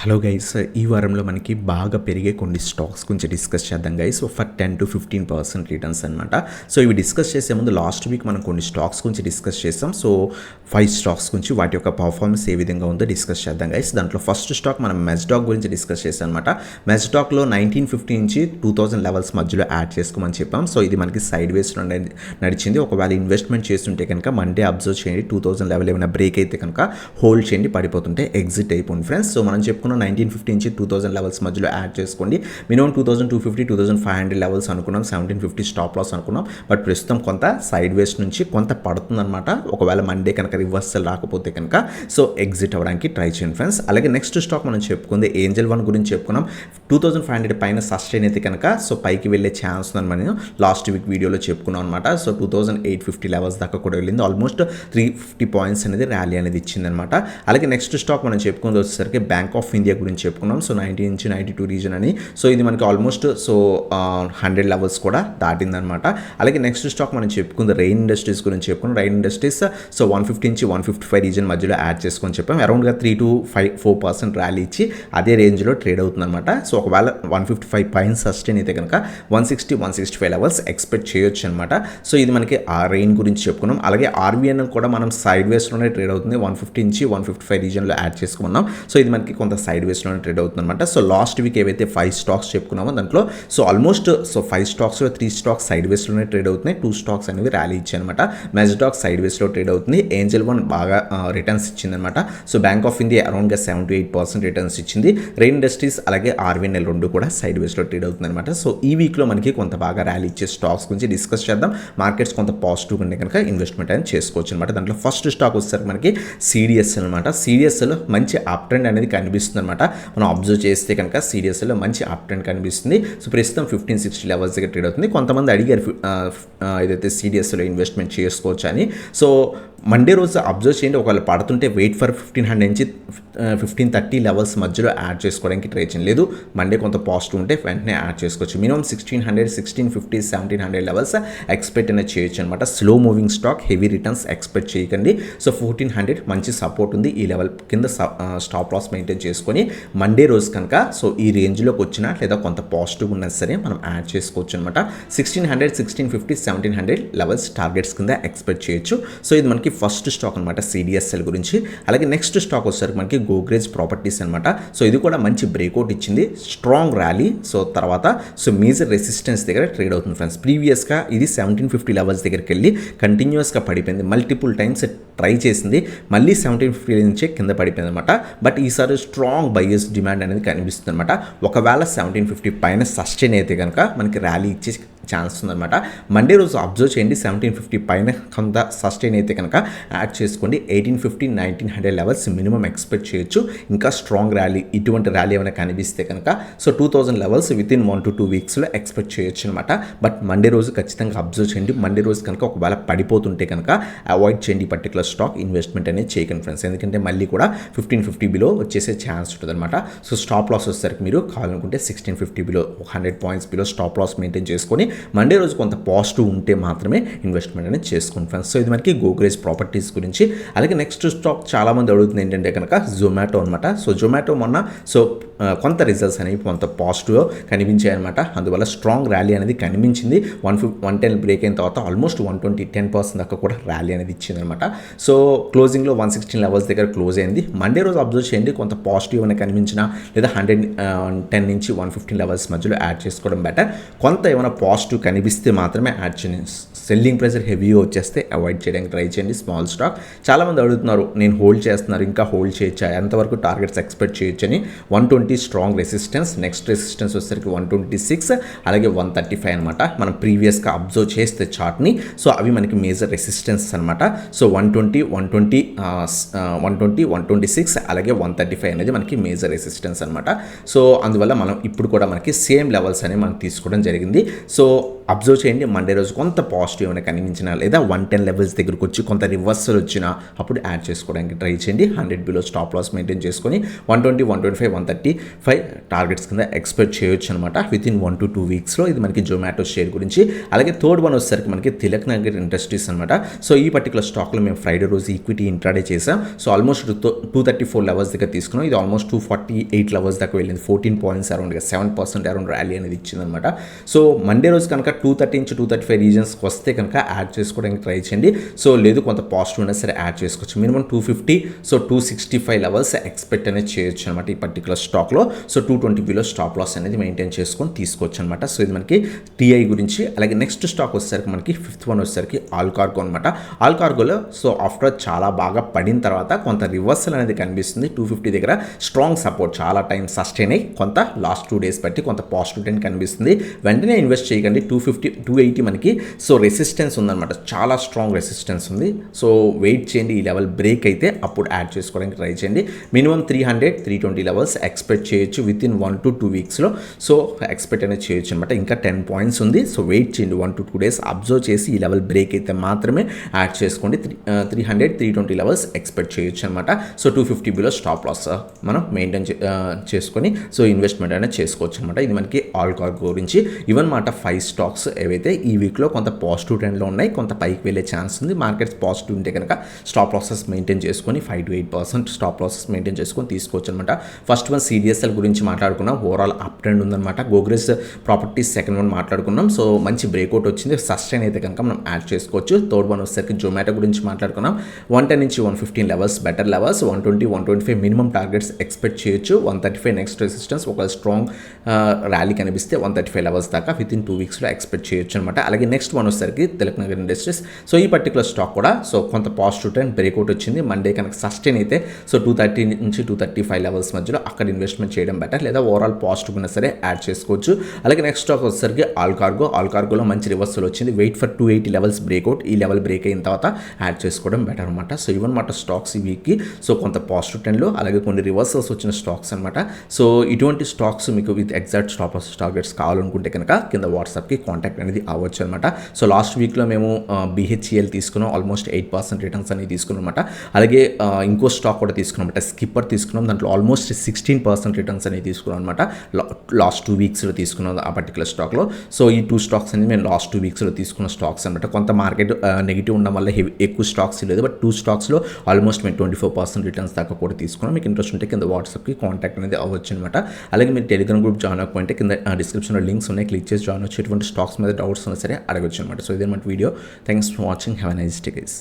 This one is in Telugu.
హలో గైస్, ఈ వారంలో మనకి బాగా పెరిగే కొన్ని స్టాక్స్ గురించి డిస్కస్ చేద్దాం గైస్. ఫర్ 10-15% రిటర్న్స్ అనమాట. సో ఇవి డిస్కస్ చేసే ముందు లాస్ట్ వీక్ మనం కొన్ని స్టాక్స్ గురించి డిస్కస్ చేసాం. సో 5 స్టాక్స్ గురించి వాటి యొక్క పర్ఫార్మెన్స్ ఏ విధంగా ఉందో డిస్కస్ చేద్దాం గైస్. దాంట్లో ఫస్ట్ స్టాక్ మనం మెస్డాక్ గురించి డిస్కస్ చేసాం అనమాట. మెస్డాక్లో 1950 నుంచి 2000 లెవెల్స్ మధ్యలో యాడ్ చేసుకోమని చెప్పాం. సో ఇది మనకి సైడ్ వేస్లో నడిచింది. ఒకవేళ ఇన్వెస్ట్మెంట్ చేస్తుంటే కనుక మండే అబ్జర్వ్ చేయండి. 2000 లెవెల్ ఏమైనా బ్రేక్ అయితే కనుక హోల్డ్ చేయండి, పడిపోతుంటే ఎగ్జిట్ అయిపోయింది ఫ్రెండ్స్. సో మనం చెప్పుకున్న 1950 నుంచి 2000 లెవెల్స్ మధ్యలో యాడ్ చేసుకోండి. మినిమం 2250 2500 లెవెల్స్ అనుకున్నాం. 1750 స్టాప్ లాస్ అనుకున్నాం. బట్ ప్రస్తుతం కొంత సైడ్ వేస్ నుంచి కొంత పడుతుందన్నమాట. ఒకవేళ మండే కనుక రివర్సల్ రాకపోతే కనుక సో ఎగ్జిట్ అవ్వడానికి ట్రై చేయండి ఫ్రెండ్స్. అలాగే నెక్స్ట్ స్టాక్ మనం చెప్పుకుంది ఏంజల్ వన్ గురించి చెప్పుకున్నాం. 2500 పైన సస్టైన్ అయితే కనుక సో పైకి వెళ్ళే ఛాన్స్ ఉందని మనం లాస్ట్ వీక్ వీడియోలో చెప్పుకున్నాం అనమాట. సో 2850 లెవెల్స్ దాకా కూడా వెళ్ళింది. ఆల్మోస్ట్ 350 పాయింట్స్ అనేది ర్యాలీ అనేది ఇచ్చిందనమాట. అలాగే నెక్స్ట్ స్టాక్ మనం చెప్పుకుంది వచ్చేసరికి బ్యాంక్ ఆఫ్ ఇండియా గురించి చెప్పుకున్నాం. సో 90 నుంచి 92 రీజన్ అని. సో ఇది మనకి ఆల్మోస్ట్ సో 100 లెవెల్స్ కూడా దాటిందనమాట. అలాగే నెక్స్ట్ స్టాక్ మనం చెప్పుకుంది రెయిన్ ఇండస్ట్రీస్ గురించి చెప్పుకున్నాం. రెయిన్ ఇండస్ట్రీస్ సో 150 నుంచి 155 రీజన్ మధ్యలో యాడ్ చేసుకొని చెప్పాం. అరౌండ్గా 3-4% ర్యాలీ ఇచ్చి అదే రేంజ్లో ట్రేడ్ అవుతుందన్నమాట. సో ఒకవేళ 155 పైన సస్టైన్ అయితే కనుక 160-165 లెవెల్స్ ఎక్స్పెక్ట్ చేయొచ్చు అనమాట. సో ఇది మనకి ఆ రెయిన్ గురించి చెప్పుకున్నాం. అలాగే ఆర్వీఎన్ కూడా మనం సైడ్ వేస్లోనే ట్రేడ్ అవుతుంది. 150 నుంచి 155 రీజన్లో యాడ్ చేసుకున్నాం. సో ఇది మనకి కొంత సైడ్ వేస్లోనే ట్రేడ్ అవుతుంది అనమాట. సో లాస్ట్ వీక్ ఏవైతే 5 స్టాక్స్ చెప్పుకున్నామో దాంట్లో సో ఆల్మోస్ట్ సో 5 స్టాక్స్లో 3 స్టాక్స్ సైడ్ వేస్లోనే ట్రేడ్ అవుతున్నాయి. 2 స్టాక్స్ అనేవి ర్యాలీ ఇచ్చాయి అనమాట. మెస్డాక్ సైడ్ వేస్లో ట్రేడ్ అవుతుంది. ఏంజల్ వన్ బాగా రిటర్న్స్ ఇచ్చిందనమాట. సో బ్యాంక్ ఆఫ్ ఇండియా అరౌండ్గా 7-8% రిటర్న్స్ ఇచ్చింది. రెయిన్ ఇండస్ట్రీస్ అలాగే ఆర్వీఎన్ఎల్ రెండు కూడా సైడ్ వేస్లో ట్రేడ్ అవుతుంది అనమాట. సో ఈ వీక్లో మనకి కొంత బాగా ర్యాలీ ఇచ్చే స్టాక్స్ గురించి డిస్కస్ చేద్దాం. మార్కెట్స్ కొంత పాజిటివ్గా ఉంటే కనుక ఇన్వెస్ట్మెంట్ అనేది చేసుకోవచ్చు అనమాట. దాంట్లో ఫస్ట్ స్టాక్ వచ్చేసరికి మనకి సిడిఎస్ఎల్ అనమాట. సిడిఎస్ఎల్లో మంచి అప్ ట్రెండ్ అనేది కనిపిస్తుంది అనమాట. మనం అబ్జర్వ్ చేస్తే కనుక సిడిఎస్ఎల్లో మంచి అప్ ట్రెండ్ కనిపిస్తుంది. సో ప్రస్తుతం 1560 లెవెల్స్ దగ్గర ట్రేడ్ అవుతుంది. కొంతమంది అడిగారు ఏదైతే సిడిఎస్ఎల్లో ఇన్వెస్ట్మెంట్ చేసుకోవచ్చు అని. సో మండే రోజు అబ్జర్వ్ చేయండి. ఒకవేళ పడుతుంటే వెయిట్ ఫర్ 1500 నుంచి 1530 లెవెల్స్ మధ్యలో యాడ్ చేసుకోవడానికి ట్రై చేయండి. లేదు మండే కొంత పాజిటివ్ ఉంటే వెంటనే యాడ్ చేసుకోవచ్చు. మినిమం 1600, 1650, 1700 లెవెల్స్ ఎక్స్పెక్ట్ అనేది చేయొచ్చు అనమాట. Slow moving stock, heavy returns expect చేయకండి. సో 1400 మంచి సపోర్ట్ ఉంది. ఈ లెవెల్ కింద స్టాప్ లాస్ మెయింటైన్ చేసుకొని మండే రోజు కనుక సో ఈ రేంజ్లోకి వచ్చినా లేదా కొంత పాజిటివ్ ఉన్నా సరే మనం యాడ్ చేసుకోవచ్చు అనమాట. 1600, 1650, 1700 లెవెల్స్ టార్గెట్స్ కింద ఎక్స్పెక్ట్ చేయొచ్చు. సో ఇది మనకి ఫస్ట్ స్టాక్ అనమాట సిడిఎస్ఎల్ గురించి. అలాగే నెక్స్ట్ స్టాక్ వచ్చేసరికి మనకి గోగ్రేజ్ ప్రాపర్టీస్ అనమాట. సో ఇది కూడా మంచి బ్రేక్అవుట్ ఇచ్చింది. Strong rally. సో తర్వాత సో మేజర్ రెసిస్టెన్స్ దగ్గర ట్రేడ్ అవుతుంది ఫ్రెండ్స్. ప్రీవియస్గా ఇది 1750 లెవెల్స్ దగ్గరికి వెళ్ళి కంటిన్యూస్గా పడిపోయింది. మల్టిపుల్ టైమ్స్ ట్రై చేసింది. మళ్ళీ 1750 నుంచే కింద పడిపోయింది అనమాట. బట్ ఈసారి స్ట్రాంగ్ బయర్స్ డిమాండ్ అనేది కనిపిస్తుంది అనమాట. ఒకవేళ 1750 పైన సస్టైన్ అయితే కనుక మనకి ర్యాలీ ఇచ్చే ఛాన్స్ ఉందన్నమాట. మండే రోజు అబ్జర్వ్ చేయండి. 1750 పైన కొంత సస్టైన్ అయితే కనుక యాడ్ చేసుకోండి. 1850, 1900 లెవెల్స్ మినిమం ఎక్స్పెక్ట్ చేయొచ్చు. ఇంకా స్ట్రాంగ్ ర్యాలీ, ఇటువంటి ర్యాలీ ఏమైనా కనిపిస్తే కనుక సో 2000 లెవెల్స్ వితిన్ 1-2 వీక్స్లో ఎక్స్పెక్ట్ చేయొచ్చు అనమాట. బట్ మండే రోజు ఖచ్చితంగా అబ్జర్వ్ చేయండి. మండే రోజు కనుక ఒకవేళ పడిపోతుంటే కనుక అవాయిడ్ చేయండి. పర్టికులర్ స్టాక్ ఇన్వెస్ట్మెంట్ అనేది చేయకండి ఫ్రెండ్స్. ఎందుకంటే మళ్ళీ కూడా 1550 బిలో వచ్చేసే ఛాన్స్ ఉంటుంది అనమాట. సో స్టాప్ లాస్ వచ్చేసరికి మీరు కావాలనుకుంటే 1650 below 100 points below stop loss maintain చేసుకొని మండే రోజు కొంత పాజిటివ్ ఉంటే మాత్రమే ఇన్వెస్ట్మెంట్ అనేది చేసుకోండి ఫ్రెండ్స్. సో ఇది మనకి గోగ్రేజ్ ప్రాపర్టీస్ గురించి. అలాగే నెక్స్ట్ స్టాక్ చాలామంది అడుగుతుంది ఏంటంటే కనుక జొమాటో అనమాట. సో జొమాటో మొన్న సో కొంత రిజల్ట్స్ అనేవి కొంత పాజిటివ్గా కనిపించాయి అనమాట. అందువల్ల స్ట్రాంగ్ ర్యాలీ అనేది కనిపించింది. 110 బ్రేక్ అయిన తర్వాత ఆల్మోస్ట్ 120, 10% దాకా కూడా ర్యాలీ అనేది ఇచ్చింది అనమాట. సో క్లోజింగ్లో 116 లెవెల్స్ దగ్గర క్లోజ్ అయింది. మండే రోజు అబ్జర్వ్ చేయండి. కొంత పాజిటివ్ అని కనిపించినా లేదా 110 నుంచి 115 లెవెల్స్ మధ్యలో యాడ్ చేసుకోవడం బెటర్. కొంత ఏమైనా పాజిటివ్ కనిపిస్తే మాత్రమే యాడ్ చేయండి. సెల్లింగ్ ప్రెషర్ హెవీగా వచ్చేస్తే అవాయిడ్ చేయడానికి ట్రై చేయండి. స్మాల్ స్టాక్ చాలామంది అడుగుతున్నారు, నేను హోల్డ్ చేస్తున్నారు, ఇంకా హోల్డ్ చేయొచ్చా, ఎంతవరకు టార్గెట్స్ ఎక్స్పెక్ట్ చేయొచ్చని. 120 స్ట్రాంగ్ రెసిస్టెన్స్. నెక్స్ట్ రెసిస్టెన్స్ వచ్చేసరికి 126 అలాగే 135 అనమాట. మనం ప్రీవియస్గా అబ్జర్వ్ చేస్తే చార్ట్ని సో అవి మనకి మేజర్ రెసిస్టెన్స్ అనమాట. సో 120, 126 అలాగే 135 అనేది మనకి మేజర్ రెసిస్టెన్స్ అనమాట. సో అందువల్ల మనం ఇప్పుడు కూడా మనకి సేమ్ లెవెల్స్ అనేవి మనం తీసుకోవడం జరిగింది. సో అబ్జర్వ్ చేయండి, మండే రోజు కొంత పాజిటివ్ అనేది కనిపించిన లేదా 110 లెవెల్స్ దగ్గరకు వచ్చి కొంత రివర్సల్ వచ్చినా అప్పుడు యాడ్ చేసుకోవడానికి ట్రై చేయండి. 100 బిలో స్టాప్ లాస్ మెయింటైన్ చేసుకొని 120, 125, 135 టార్గెట్స్ కింద ఎక్స్పెక్ట్ చేయొచ్చు అనమాట విత్ ఇన్ 1 to 2 వీక్స్లో. ఇది మనకి జొమాటో షేర్ గురించి. అలాగే థర్డ్ వన్ వచ్చేసరికి మనకి తిలక్ నగర్ ఇండస్ట్రీస్ అనమాట. సో ఈ పర్టికులర్ స్టాక్లో మేము ఫ్రైడే రోజు ఈక్విటీ ఇంట్రాడే చేసాం. సో ఆల్మోస్ట్ 234 లెవెల్స్ దగ్గర తీసుకున్నాం. ఇది ఆల్మోస్ట్ 248 లెవెల్స్ దాకా వెళ్ళింది. 14 పాయింట్స్ అరౌండ్గా 7% అరౌండ్ ర్యాలీ అనేది ఇచ్చిందనమాట. సో మండే రోజు కనుక 230 నుంచి 235 రీజన్స్కి వస్తే కనుక యాడ్ చేసుకోవడానికి ట్రై చేయండి. సో లేదు కొంత పాజిటివ్ అయినా సరే యాడ్ చేసుకోవచ్చు. మినిమం 250, సో 265 లెవెల్స్ ఎక్స్పెక్ట్ అనేది చేయొచ్చు అనమాట ఈ పర్టికులర్ స్టాక్లో. సో 220 బిలో స్టాప్ లాస్ అనేది మెయింటైన్ చేసుకొని తీసుకోవచ్చు అనమాట. సో ఇది మనకి టీఐ గురించి. అలాగే నెక్స్ట్ స్టాక్ వచ్చేసరికి మనకి ఫిఫ్త్ వన్ వచ్చేసరికి ఆల్ కార్గో అనమాట. ఆల్ కార్గోలో సో ఆఫ్టర్ చాలా బాగా పడిన తర్వాత కొంత రివర్సల్ అనేది కనిపిస్తుంది. 250 దగ్గర స్ట్రాంగ్ సపోర్ట్ చాలా టైం సస్టైన్ అయ్యి కొంత లాస్ట్ 2 డేస్ బట్టి కొంత పాజిటివ్ ట్రెండ్ కనిపిస్తుంది. వెంటనే ఇన్వెస్ట్ చేయకండి. 250, 280 మనకి సో రెసిస్టెన్స్ ఉందన్నమాట, చాలా స్ట్రాంగ్ రెసిస్టెన్స్ ఉంది. సో వెయిట్ చేయండి, ఈ లెవెల్ బ్రేక్ అయితే అప్పుడు యాడ్ చేసుకోవడానికి ట్రై చేయండి. మినిమం 300, 320 లెవెల్స్ ఎక్స్పెక్ట్ చేయొచ్చు విత్ ఇన్ 1 to 2 వీక్స్లో. సో ఎక్స్పెక్ట్ అనేది చేయొచ్చు అనమాట. ఇంకా 10 పాయింట్స్ ఉంది. సో వెయిట్ చేయండి, 1 to 2 డేస్ అబ్జర్వ్ చేసి ఈ లెవెల్ బ్రేక్ అయితే మాత్రమే యాడ్ చేసుకోండి. 300, 320 లెవెల్స్ ఎక్స్పెక్ట్ చేయొచ్చు అనమాట. సో 250 బిలో స్టాప్ లాస్ మనం మెయింటైన్ చేసుకొని సో ఇన్వెస్ట్మెంట్ అనేది చేసుకోవచ్చు అనమాట. ఇది మనకి ఆల్ కార్గో గురించి. ఈవెన్ మాట 5 స్టాక్స్ ఏవైతే ఈ వీక్లో కొంత పాజిటివ్ ట్రెండ్లో ఉన్నాయి, కొంత పైకి వెళ్ళే ఛాన్స్ ఉంది. మార్కెట్స్ పాజిటివ్ ఉంటే కనుక స్టాప్ లాసెస్ మెయింటైన్ చేసుకొని 5 to 8% స్టాప్ లాసెస్ మెయింటైన్ చేసుకొని తీసుకోవచ్చు అనమాట. ఫస్ట్ వన్ సిడిఎస్ఎల్ గురించి మాట్లాడుకున్నాం. ఓవరాల్ అప్ ట్రెండ్ ఉందన్నమాట. గోగ్రెస్ ప్రాపర్టీస్ సెకండ్ వన్ మాట్లాడుకున్నాం. సో మంచి బ్రేక్అవుట్ వచ్చింది. సస్టైన్ అయితే కనుక మనం యాడ్ చేసుకోవచ్చు. థర్డ్ వన్ వచ్చేసరికి జొమాటో గురించి మాట్లాడుకున్నాం. 110 నుంచి 115 levels better levels. 120, 125 minimum targets expect చేయొచ్చు. 135 నెక్స్ట్ రెసిస్టెన్స్. ఒక స్ట్రాంగ్ ర్యాలీ కనిపిస్తే 135 లెవెల్స్ దాకా విత్ ఇన్ 2 వీక్స్లో ఎక్స్పెక్ట్ చేయొచ్చు అనమాట. అలాగే నెక్స్ట్ వన్ వచ్చేసరికి తిలక్ నగర్ ఇండస్ట్రీస్. సో ఈ పర్టికులర్ స్టాక్ కూడా సో కొంత పాజిటివ్ ట్రెండ్ బ్రేక్అవుట్ వచ్చింది. మండే కనుక సస్టైన్ అయితే సో 230 నుంచి 235 లెవెల్స్ మధ్యలో అక్కడ ఇన్వెస్ట్మెంట్ చేయడం బెటర్, లేదా ఓవరాల్ పాజిటివ్ అయినా సరే యాడ్ చేసుకోవచ్చు. అలాగే నెక్స్ట్ స్టాక్ వచ్చేసరికి ఆల్ కార్గో. ఆల్ కార్గోలో మంచి రివర్సల్ వచ్చింది. Wait for 280 levels breakout. ఈ లెవెల్ బ్రేక్ అయిన తర్వాత యాడ్ చేసుకోవడం బెటర్ అనమాట. సో ఇవన్ మాట స్టాక్స్ ఈ వీక్కి సో కొంత పాజిటివ్ ట్రెండ్లో, అలాగే కొన్ని రివర్సల్స్ వచ్చిన స్టాక్స్ అనమాట. సో ఇటువంటి స్టాక్స్ మీకు with exact stop loss targets కావాలనుకుంటే కనుక కింద వాట్సాప్కి కాంటాక్ట్ అనేది అవ్వచ్చు అనమాట. సో లాస్ట్ వీక్లో మేము బిహెచ్ఈఎల్ తీసుకున్నాం, ఆల్మోస్ట్ 8% రిటర్న్స్ అనేది తీసుకున్నాం అనమాట. అలాగే ఇంకో స్టాక్ కూడా తీసుకున్నాం అనమాట, స్కిప్పర్ తీసుకున్నాం. దాంట్లో ఆల్మోస్ట్ 16% రిటర్న్స్ అనేది తీసుకున్నాం అనమాట. లాస్ట్ 2 వీక్స్లో తీసుకున్నాం ఆ పర్టికులర్ స్టాక్లో. సో ఈ 2 స్టాక్స్ అనేది మేము లాస్ట్ 2 వీక్స్లో తీసుకున్న స్టాక్స్ అనమాట. కొంత మార్కెట్ నెగిటివ్ ఉండడం వల్ల ఎక్కువ స్టాక్స్ లేదు, బట్ 2 స్టాక్స్లో ఆల్మోస్ట్ మేము 24% రిటర్న్స్ దాకా కూడా తీసుకున్నాం. మీకు ఇంట్రెస్ట్ ఉంటే కింద వాట్సాప్కి కాంటాక్ట్ అనేది అవ్వచ్చు అనమాట. అలాగే మీరు టెలిగ్రామ్ గ్రూప్ జాయిన్ అవ్వకపోతే కింద డిస్క్రిప్షన్లో లింక్స్ ఉన్నాయి, క్లిక్ చేసి జాయిన్ వచ్చి ఎటువంటి స్టాక్స్ మీద డౌట్స్ ఉన్నా సరే అడగచ్చు అనమాట. సో ఇదే మన video. Thanks for watching. Have a nice day guys.